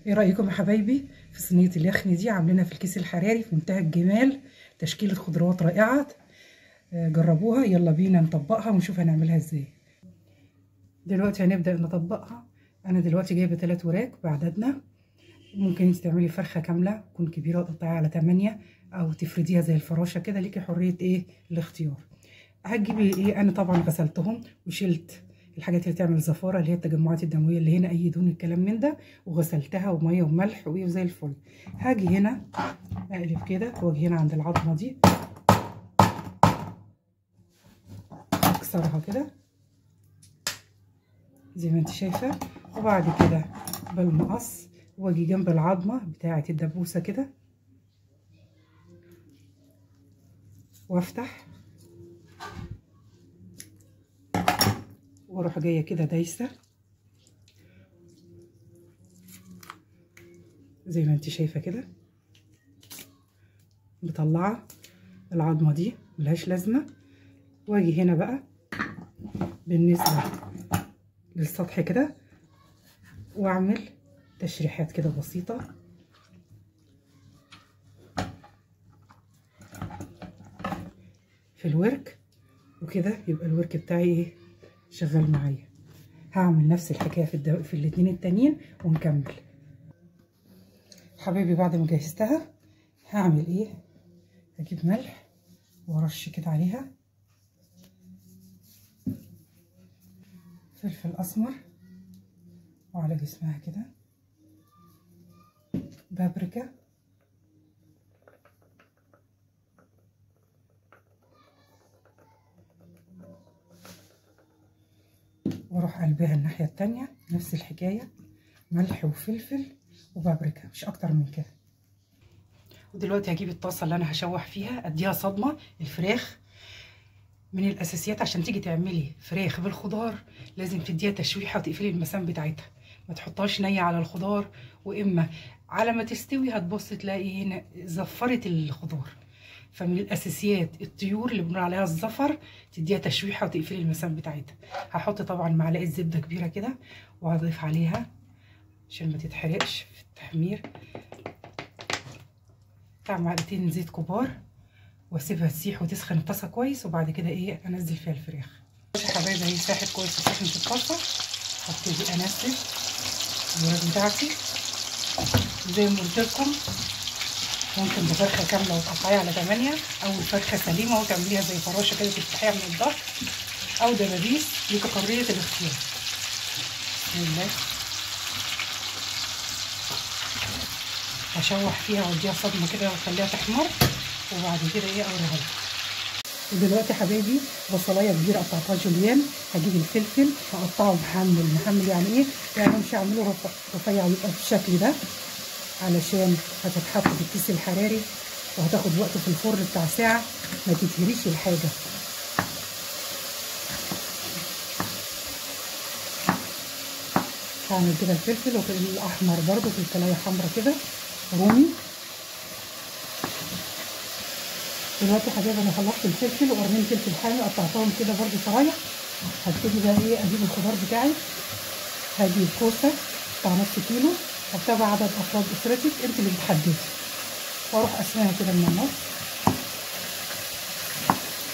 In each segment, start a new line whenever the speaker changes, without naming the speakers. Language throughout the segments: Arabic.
ايه رايكم يا حبايبي في صينيه اليخني دي؟ عاملينها في الكيس الحراري في منتهى الجمال، تشكيله خضروات رائعه. جربوها. يلا بينا نطبقها ونشوف هنعملها ازاي. دلوقتي هنبدا نطبقها. انا دلوقتي جايبه 3 وراك بعددنا. ممكن انت تعملي فرخه كامله تكون كبيره وتقطعيها على 8 او تفرديها زي الفراشه كده، ليكي حريه الاختيار. هتجيبي انا طبعا غسلتهم وشلت الحاجات اللي تعمل زفاره، اللي هي التجمعات الدمويه اللي هنا، اي دهون الكلام من ده، وغسلتها وميه وملح وزي الفل. هاجي هنا اقلب كده واجي هنا عند العظمه دي اكسرها كده زي ما انت شايفه، وبعد كده بالمقص واجي جنب العظمه بتاعه الدبوسه كده وافتح واروح جايه كده دايسه زي ما انت شايفه كده، مطلعه العظمه دي ملهاش لازمه. واجي هنا بقى بالنسبه للسطح كده واعمل تشريحات كده بسيطه في الورك، وكده يبقى الورك بتاعي شغال معايا. هعمل نفس الحكايه في الاتنين التانيين ونكمل. حبايبي بعد ما جهزتها هعمل هجيب ملح وارش كده عليها، فلفل اسمر وعلى جسمها كده بابريكا، واروح قلبها الناحيه التانية نفس الحكايه، ملح وفلفل وبابريكا، مش اكتر من كده. ودلوقتي هجيب الطاسه اللي انا هشوح فيها اديها صدمه. الفراخ من الاساسيات عشان تيجي تعملي فراخ بالخضار لازم تديها تشويحه وتقفلي المسام بتاعتها، ما تحطهاش نيه على الخضار، واما على ما تستوي هتبص تلاقي هنا زفرت الخضار. فمن الاساسيات الطيور اللي بنقول عليها الزفر تديها تشويحه وتقفلي المسام بتاعتها. هحط طبعا معلقه زبده كبيره كده وهضيف عليها عشان ما تتحرقش في التحمير بتاع معلقتين زيت كبار، واسيبها تسيح وتسخن الطاسه كويس، وبعد كده انزل فيها الفراخ. يا حبايبي هي ساحت كويس وسخنت الطاسه، هبتدي انزل الوراك بتاعتي زي ما قلت لكم. ممكن بفرخه كامله وتقطعيها على 8، او الفرخه سليمه وتعمليها زي فراشه كده تفتحيها من الظهر، او دبابيس، ليكي حريه الاختيار. بسم الله. هشوح فيها واديها صدمه كده واخليها تحمر، وبعد كده اوريها لكم. ودلوقتي حبايبي بصلايه كبيره قطعتها جوليان، هجيب الفلفل هقطعه محمل يعني مش هعمله رفيع، يبقى بالشكل ده علشان هتتحط في الكيس الحراري وهتاخد وقت في الفرن بتاع ساعه، ما تتهريش الحاجه. هعمل كده الفلفل والاحمر برضو في الكلايه حمرا كده رومي. دلوقتي حبايبي انا خلصت الفلفل وقرنين فلفل حامي قطعتهم كده برضو شرايح. هبتدي بقى اجيب الخضار بتاعي. هجيب كوسه بتاع نص كيلو، هتابع عدد افراد اسرتك انت اللي بتحددي، واروح قسمها كده من النص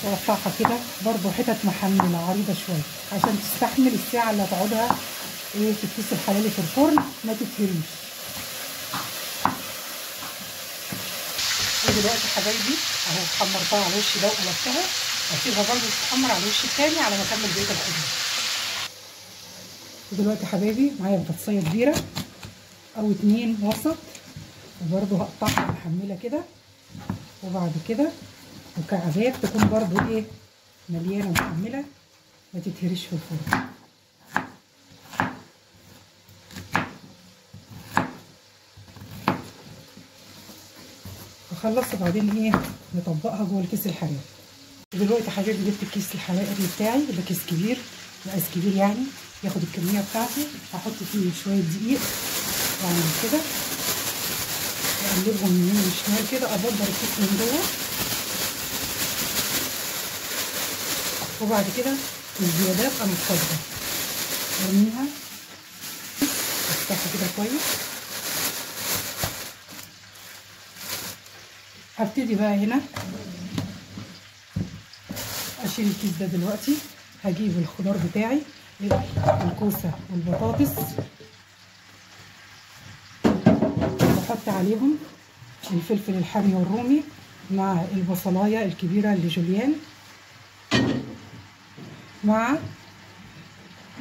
واقطعها كده برضو حتت محمله عريضه شويه عشان تستحمل الساعه اللي هتقعدها في الكيس الحراري في الفرن ما تتهريش. ودلوقتي حبايبي اهو حمرتها على الوش ده وقلبتها، هسيبها برضو تتحمر على الوش التاني على ما اكمل بقيه الخضار. ودلوقتي حبايبي معايا بطاطسيه كبيره او 2 وسط، وبرضو هقطعها محمله كده، وبعد كده مكعبات تكون برضو مليانه محمله ما تتهريش في الفرن. اخلص وبعدين نطبقها جوه الكيس الحراري. ودلوقتي حبايبي جبت الكيس الحراري بتاعي، ده كيس كبير مقاس كبير يعني ياخد الكميه بتاعتي. هحط فيه شويه دقيق واعمل كده واقلبهم يمين وشمال كده، ابدر الكيس من جوه، وبعد كده الزيادات انا فاضيه ارميها افتحها كده كويس هبتدي بقى هنا اشيل الكيس ده دلوقتي. هجيب الخضار بتاعي، الكوسه والبطاطس، واحط عليهم الفلفل الحامي والرومي مع البصلايه الكبيره اللي جوليان، مع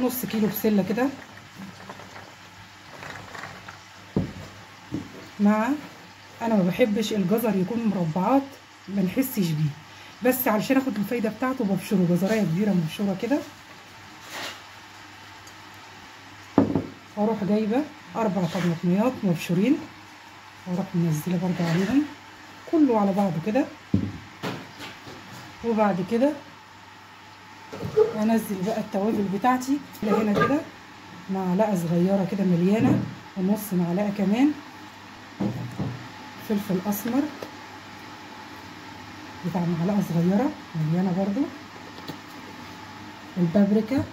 نص كيلو بسله كده، مع انا ما بحبش الجزر يكون مربعات، ما نحسش بيه، بس علشان اخد الفايده بتاعته ببشره جزرايه كبيره مبشوره كده. واروح جايبه 4 طماطميات مبشورين، واروح منزله برده عليهم كله على بعضه كده. وبعد كده انزل بقى التوابل بتاعتي هنا كده، معلقه صغيره كده مليانه، ونص معلقه كمان فلفل اسمر بتاع معلقه صغيره مليانه برضو، البابريكا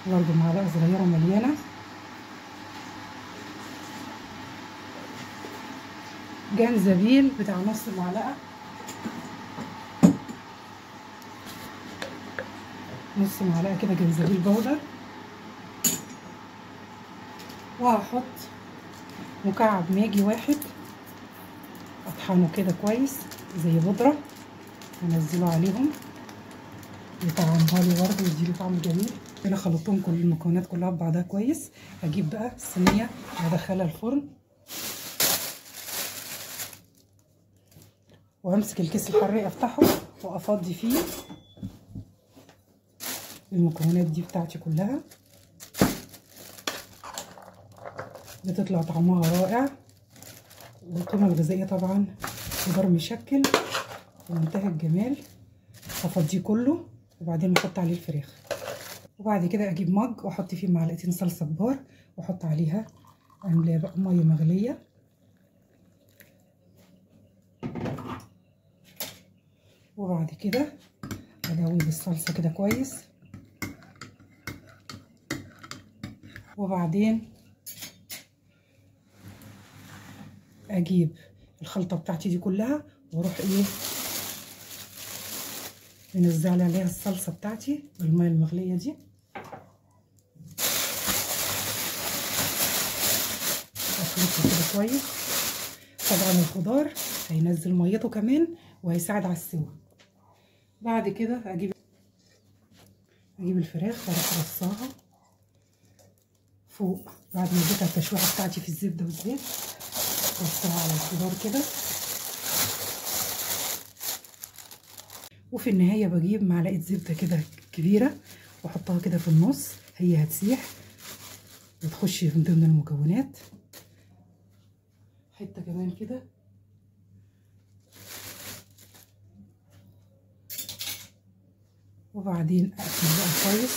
برضو معلقه صغيره مليانه، جنزبيل بتاع نص معلقه، نص معلقه كده جنزبيل بودر. وهحط مكعب ماجي واحد اطحنه كده كويس زي بودره، انزله عليهم يطعمها لي برضه ويديله طعم جميل. كده خلطتهم كل المكونات كلها ببعضها كويس. هجيب بقى الصينيه وادخلها الفرن، وامسك الكيس الحراري افتحه وافضي فيه المكونات دي بتاعتي كلها. بتطلع طعمها رائع، والقيمه الغذائيه طبعا خضار مشكل ومنتهى الجمال. هفضيه كله وبعدين نحط عليه الفراخ. وبعد كده اجيب مج واحط فيه معلقتين صلصه كبار، واحط عليها املاه بقى ميه مغليه، وبعد كده ادوب الصلصه كده كويس. وبعدين اجيب الخلطه بتاعتي دي كلها واروح منزله عليها الصلصه بتاعتي بالميه المغليه دي، اخلطها كده كويس. طبعا الخضار هينزل ميته كمان وهيساعد على السوا. بعد كده اجيب الفراخ واروح ارصاها فوق بعد ما اديتها التشويحه بتاعتي في الزبده والزيت، ارصها على الخضار كده. وفي النهايه بجيب معلقه زبده كده كبيره واحطها كده في النص، هي هتسيح وتخش من ضمن المكونات. حته كمان كده، وبعدين اقفل بقى كويس،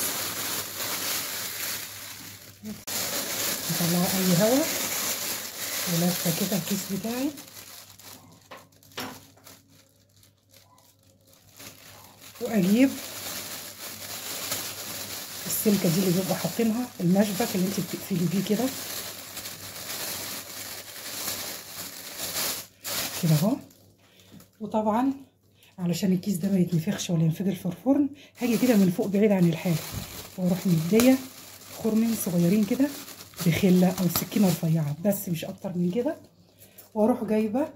اطلع اي هواء ولفه كده الكيس بتاعي. واجيب السلكه دي اللي بيبقى حاطينها، المشبك اللي انت بتقفلي بيه كده كده اهو. وطبعا علشان الكيس ده ما يتنفخش ولا ينفجر في الفرن، هاجي كده من فوق بعيد عن الحاجه واروح مديه خرمين صغيرين كده بخله او سكينه رفيعه، بس مش اكتر من كده. واروح جايبه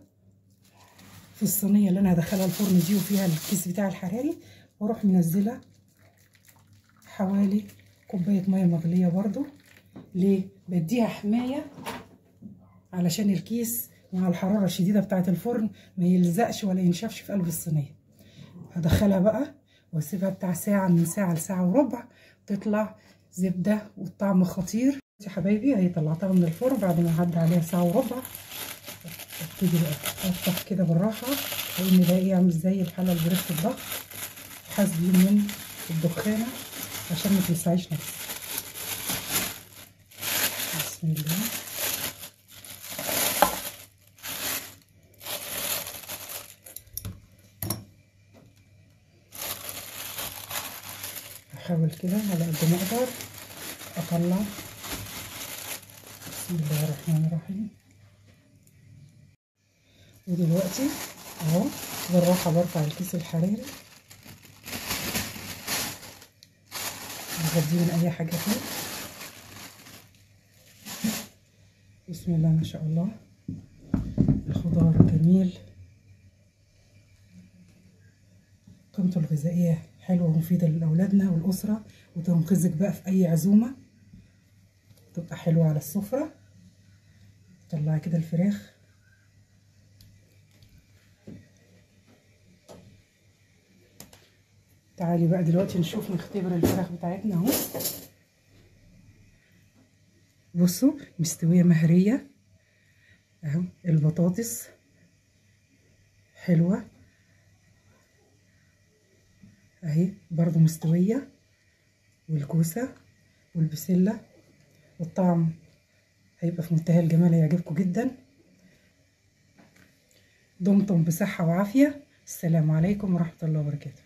في الصينيه اللي انا هدخلها الفرن دي وفيها الكيس بتاع الحراري، واروح منزله حوالي كوبايه ميه مغليه برضو. ليه؟ بديها حمايه علشان الكيس مع الحراره الشديده بتاعه الفرن ما يلزقش ولا ينشفش في قلب الصينيه. هدخلها بقى واسيبها بتاع ساعه، من ساعه لساعه وربع، تطلع زبده والطعم خطير يا حبايبي. اهي طلعتها من الفرن بعد ما عدى عليها ساعه وربع. ابتدي بقى افتح كده بالراحه، لان ده يعمل زي الحله اللي بريحه الضغط. حاسبين من الدخانه عشان ما تلسعيش نفسك. بسم الله. احاول كده على قد ما اقدر اطلع. بسم الله الرحمن الرحيم. ودلوقتي اهو بالراحه برفع الكيس الحراري، بغذيه من اي حاجه فيه. بسم الله ما شاء الله، الخضار جميل، قيمته الغذائيه حلوه ومفيده لاولادنا والاسره، وتنقذك بقى في اي عزومه، تبقى حلوه على السفره. طلعي كده الفراخ، تعالي بقى دلوقتي نشوف نختبر الفراخ بتاعتنا اهو. بصوا مستويه مهريه اهو، البطاطس حلوه اهي برضو مستويه، والكوسه والبسله، والطعم هيبقى في منتهى الجمال، هيعجبكم جدا. دمتم بصحه وعافيه، السلام عليكم ورحمه الله وبركاته.